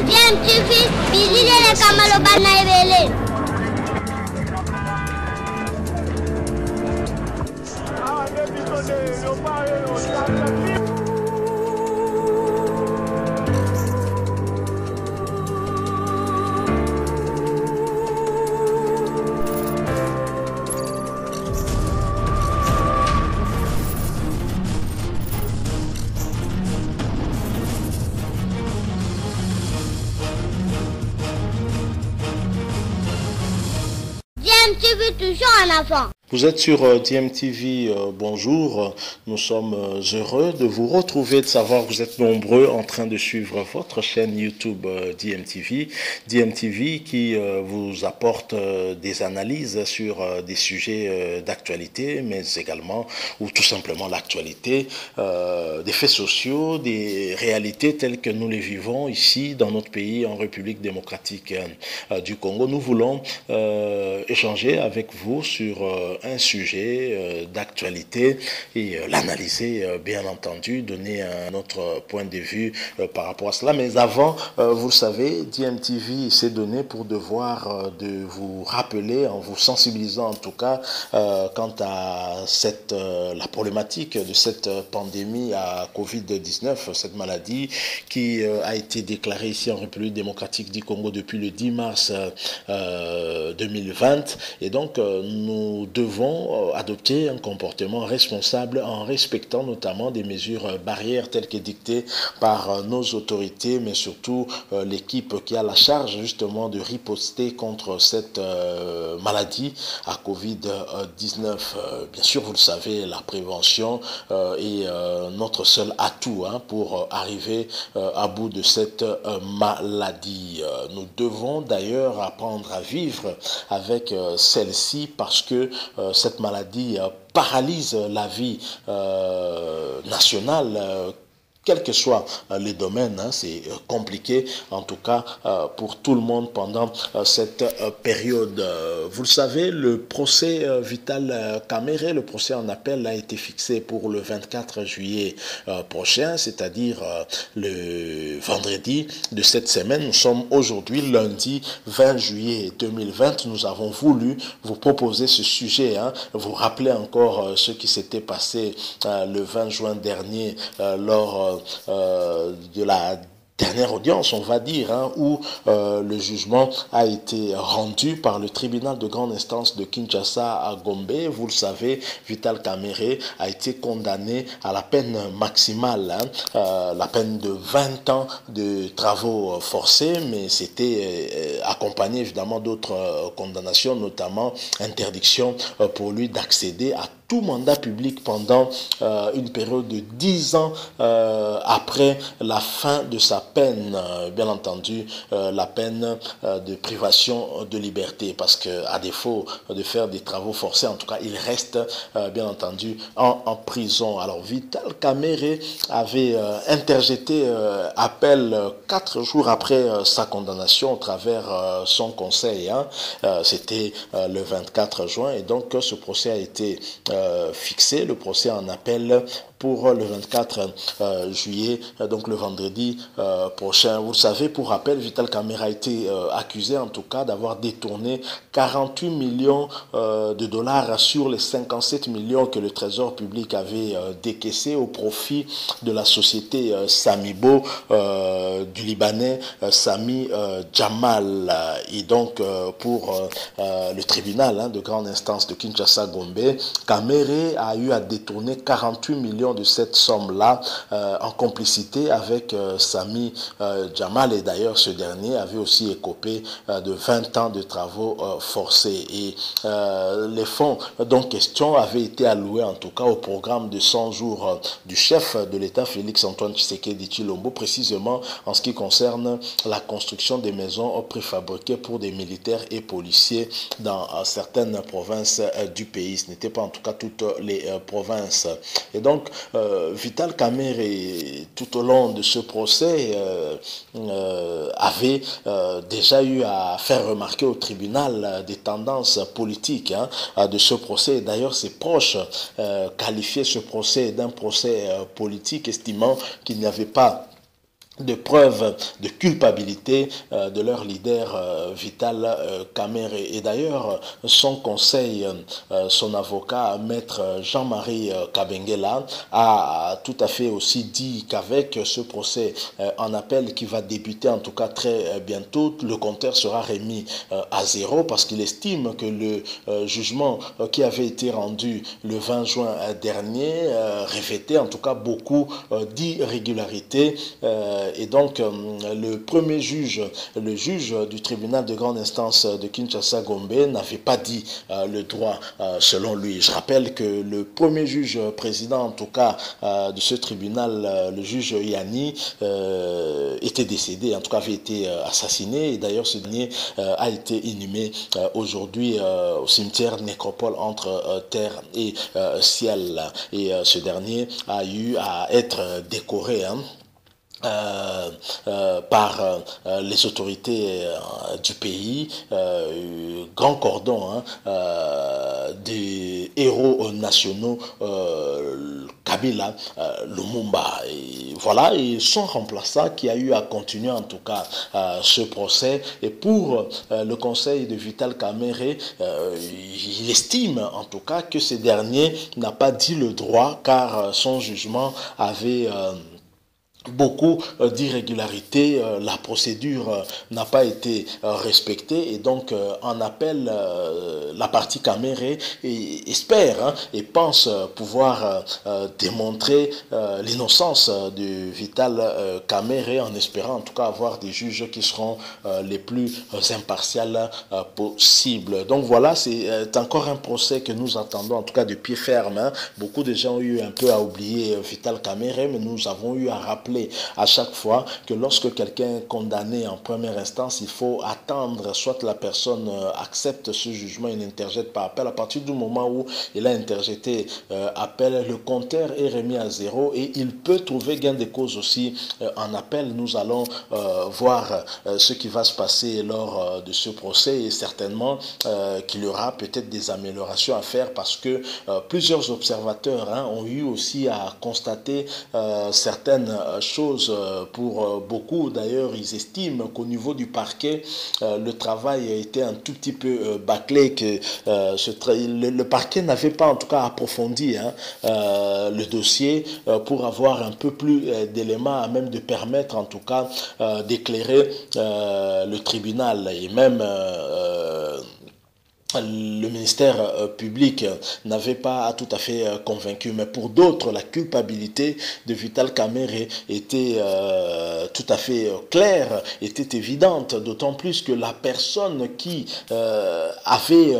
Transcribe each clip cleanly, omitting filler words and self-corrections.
DMTV, bilile kamalo bana ebele. DMTV toujours en avant. Vous êtes sur DMTV, bonjour, nous sommes heureux de vous retrouver, de savoir que vous êtes nombreux en train de suivre votre chaîne YouTube DMTV. DMTV qui vous apporte des analyses sur des sujets d'actualité, mais également, ou tout simplement l'actualité, des faits sociaux, des réalités telles que nous les vivons ici dans notre pays, en République démocratique du Congo. Nous voulons échanger avec vous sur un sujet d'actualité et l'analyser bien entendu, donner un autre point de vue par rapport à cela. Mais avant, vous le savez, DMTV s'est donné pour devoir de vous rappeler, en vous sensibilisant en tout cas, quant à la problématique de cette pandémie à Covid-19, cette maladie qui a été déclarée ici en République démocratique du Congo depuis le 10 mars 2020. Et donc, nous devons adopter un comportement responsable en respectant notamment des mesures barrières telles que dictées par nos autorités, mais surtout l'équipe qui a la charge justement de riposter contre cette maladie à Covid-19. Bien sûr, vous le savez, la prévention est notre seul atout pour arriver à bout de cette maladie. Nous devons d'ailleurs apprendre à vivre avec celle-ci parce que cette maladie paralyse la vie nationale, quels que soient les domaines. C'est compliqué en tout cas pour tout le monde pendant cette période. Vous le savez, le procès Vital Kamerhe, le procès en appel a été fixé pour le 24 juillet prochain, c'est-à-dire le vendredi de cette semaine. Nous sommes aujourd'hui lundi 20 juillet 2020. Nous avons voulu vous proposer ce sujet, vous rappeler encore ce qui s'était passé le 20 juin dernier lors de la dernière audience, on va dire, où le jugement a été rendu par le tribunal de grande instance de Kinshasa à Gombe. Vous le savez, Vital Kamerhe a été condamné à la peine maximale, la peine de 20 ans de travaux forcés, mais c'était accompagné évidemment d'autres condamnations, notamment interdiction pour lui d'accéder à tout mandat public pendant une période de 10 ans après la fin de sa peine, bien entendu la peine de privation de liberté, parce que à défaut de faire des travaux forcés, en tout cas il reste bien entendu en prison. Alors Vital Kamerhe avait interjeté appel 4 jours après sa condamnation au travers son conseil, c'était le 24 juin, et donc ce procès a été fixé, le procès en appel pour le 24 juillet, donc le vendredi prochain. Vous le savez, pour rappel, Vital Kamerhe a été accusé en tout cas d'avoir détourné 48 millions de dollars sur les 57 millions que le Trésor public avait décaissés au profit de la société Samibo du Libanais Sami Jamal. Et donc pour le tribunal de grande instance de Kinshasa-Gombe, Kamerhe a eu à détourner 48 millions de cette somme-là en complicité avec Sami Jamal, et d'ailleurs ce dernier avait aussi écopé de 20 ans de travaux forcés, et les fonds dont question avaient été alloués en tout cas au programme de 100 jours du chef de l'État Félix Antoine Tshisekedi Tshilombo, précisément en ce qui concerne la construction des maisons préfabriquées pour des militaires et policiers dans certaines provinces du pays. Ce n'était pas en tout cas toutes les provinces. Et donc Vital Kamerhe, tout au long de ce procès, avait déjà eu à faire remarquer au tribunal des tendances politiques de ce procès. D'ailleurs, ses proches qualifiaient ce procès d'un procès politique, estimant qu'il n'y avait pas de preuves de culpabilité de leur leader Vital Kamerhe. Et d'ailleurs, son conseil, son avocat, maître Jean-Marie Kabengela, a tout à fait aussi dit qu'avec ce procès en appel qui va débuter en tout cas très bientôt, le compteur sera remis à zéro parce qu'il estime que le jugement qui avait été rendu le 20 juin dernier revêtait en tout cas beaucoup d'irrégularités. Et donc, le premier juge, le juge du tribunal de grande instance de Kinshasa-Gombe, n'avait pas dit le droit selon lui. Je rappelle que le premier juge président, en tout cas, de ce tribunal, le juge Yanni, était décédé, en tout cas avait été assassiné. Et d'ailleurs, ce dernier a été inhumé aujourd'hui au cimetière nécropole entre terre et ciel. Et ce dernier a eu à être décoré, par les autorités du pays, grand cordon des héros nationaux Kabila Lumumba. Et voilà, et son remplaçant qui a eu à continuer en tout cas ce procès. Et pour le conseil de Vital Kamerhe, il estime en tout cas que ce dernier n'a pas dit le droit car son jugement avait beaucoup d'irrégularités, la procédure n'a pas été respectée et donc en appel la partie Kamerhe espère et pense pouvoir démontrer l'innocence de Vital Kamerhe en espérant en tout cas avoir des juges qui seront les plus impartials possibles. Donc voilà, c'est encore un procès que nous attendons en tout cas de pied ferme. Beaucoup de gens ont eu un peu à oublier Vital Kamerhe, mais nous avons eu à rappeler à chaque fois que lorsque quelqu'un est condamné en première instance, il faut attendre soit la personne accepte ce jugement, il interjette par appel. À partir du moment où il a interjeté appel, le compteur est remis à zéro et il peut trouver gain de cause aussi en appel. Nous allons voir ce qui va se passer lors de ce procès et certainement qu'il y aura peut-être des améliorations à faire parce que plusieurs observateurs ont eu aussi à constater certaines choses pour beaucoup. D'ailleurs, ils estiment qu'au niveau du parquet, le travail a été un tout petit peu bâclé, que le parquet n'avait pas en tout cas approfondi le dossier pour avoir un peu plus d'éléments à même de permettre en tout cas d'éclairer le tribunal et même le ministère public n'avait pas tout à fait convaincu, mais pour d'autres, la culpabilité de Vital Kamerhe était tout à fait claire, était évidente, d'autant plus que la personne qui avait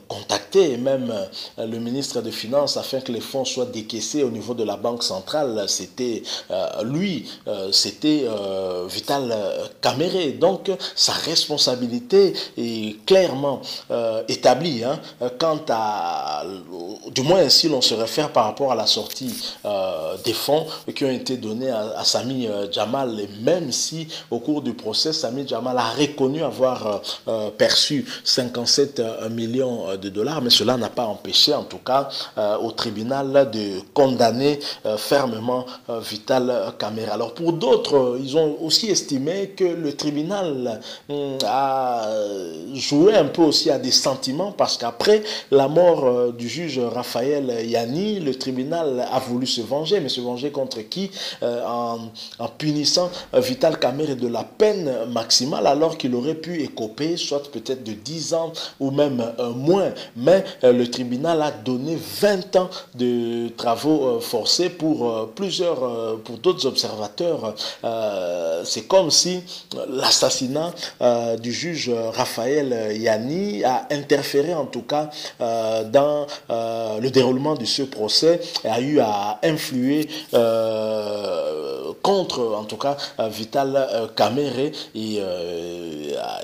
contacté même le ministre des Finances afin que les fonds soient décaissés au niveau de la Banque centrale, c'était lui, c'était Vital Kamerhe. Donc, sa responsabilité est clairement établi quant à, du moins si l'on se réfère par rapport à la sortie des fonds qui ont été donnés à Sami Jamal, et même si au cours du procès Sami Jamal a reconnu avoir perçu 57 millions de dollars, mais cela n'a pas empêché en tout cas au tribunal de condamner fermement Vital Kamerhe. Alors pour d'autres, ils ont aussi estimé que le tribunal a joué un peu aussi à des sentiments parce qu'après la mort du juge Raphaël Yanni, le tribunal a voulu se venger, mais se venger contre qui? En punissant Vital Kamerhe de la peine maximale alors qu'il aurait pu écoper soit peut-être de 10 ans ou même moins, mais le tribunal a donné 20 ans de travaux forcés pour pour d'autres observateurs. C'est comme si l'assassinat du juge Raphaël Yanni a interféré en tout cas dans le déroulement de ce procès et a eu à influer contre en tout cas Vital Kamerhe et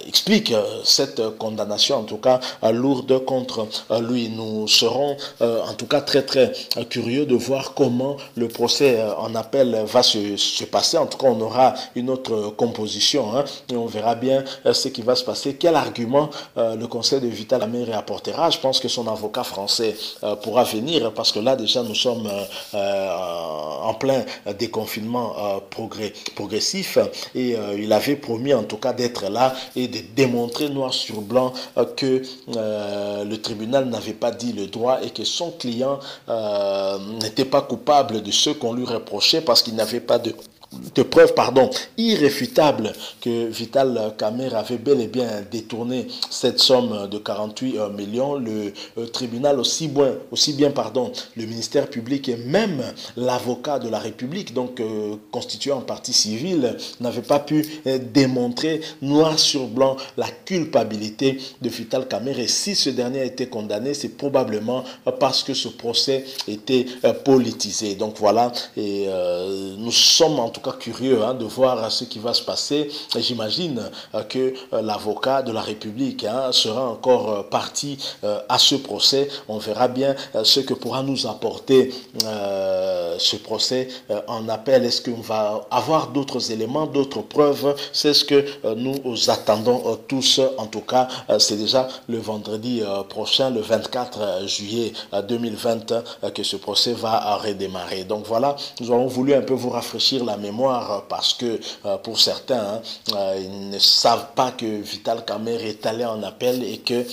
explique cette condamnation en tout cas lourde contre lui. Nous serons en tout cas très curieux de voir comment le procès en appel va se passer. En tout cas, on aura une autre composition et on verra bien ce qui va se passer, quel argument le conseil de Vital Vital Kamerhe apportera. Je pense que son avocat français pourra venir parce que là déjà nous sommes en plein déconfinement progressif et il avait promis en tout cas d'être là et de démontrer noir sur blanc que le tribunal n'avait pas dit le droit et que son client n'était pas coupable de ce qu'on lui reprochait parce qu'il n'avait pas de preuves irréfutables que Vital Kamerhe avait bel et bien détourné cette somme de 48 millions. Le tribunal, aussi bien le ministère public et même l'avocat de la République, donc constitué en partie civile, n'avait pas pu démontrer noir sur blanc la culpabilité de Vital Kamerhe. Et si ce dernier a été condamné, c'est probablement parce que ce procès était politisé. Donc voilà, et nous sommes en tout cas curieux de voir ce qui va se passer. J'imagine que l'avocat de la République sera encore parti à ce procès. On verra bien ce que pourra nous apporter ce procès en appel. Est-ce qu'on va avoir d'autres éléments, d'autres preuves? C'est ce que nous attendons tous. En tout cas, c'est déjà le vendredi prochain, le 24 juillet 2020, que ce procès va redémarrer. Donc voilà, nous avons voulu un peu vous rafraîchir la mémoire parce que pour certains, ils ne savent pas que Vital Kamerhe est allé en appel et qu'il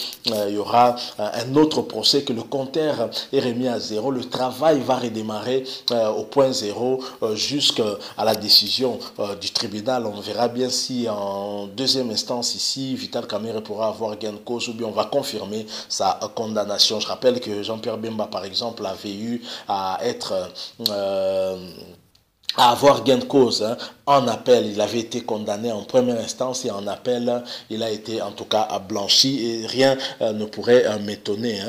y aura un autre procès, que le compteur est remis à zéro. Le travail va redémarrer au point zéro jusqu'à la décision du tribunal. On verra bien si en deuxième instance ici, Vital Kamerhe pourra avoir gain de cause ou bien on va confirmer sa condamnation. Je rappelle que Jean-Pierre Bemba, par exemple, avait eu à être... à avoir gain de cause en appel. Il avait été condamné en première instance et en appel, il a été en tout cas blanchi et rien ne pourrait m'étonner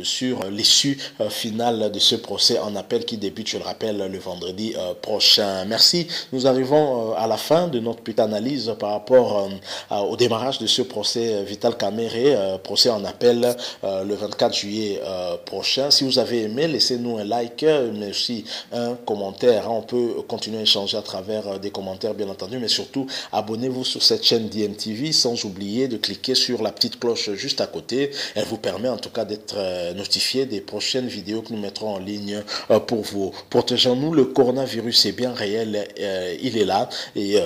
sur l'issue finale de ce procès en appel qui débute, je le rappelle, le vendredi prochain. Merci. Nous arrivons à la fin de notre petite analyse par rapport au démarrage de ce procès Vital Kamerhe, procès en appel le 24 juillet prochain. Si vous avez aimé, laissez-nous un like, mais aussi un commentaire. On peut continuer à échanger à travers des commentaires bien entendu, mais surtout abonnez-vous sur cette chaîne DMTV sans oublier de cliquer sur la petite cloche juste à côté. Elle vous permet en tout cas d'être notifié des prochaines vidéos que nous mettrons en ligne pour vous. Protégeons-nous, le coronavirus est bien réel, il est là et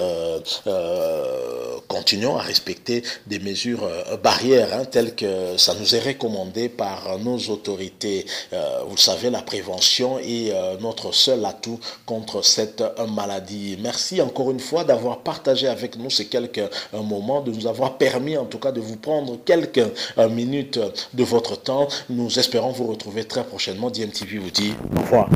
continuons à respecter des mesures barrières telles que ça nous est recommandé par nos autorités. Vous le savez, la prévention est notre seul atout contre cette maladie. Merci encore une fois d'avoir partagé avec nous ces quelques moments, de nous avoir permis en tout cas de vous prendre quelques minutes de votre temps. Nous espérons vous retrouver très prochainement. DMTV vous dit au revoir.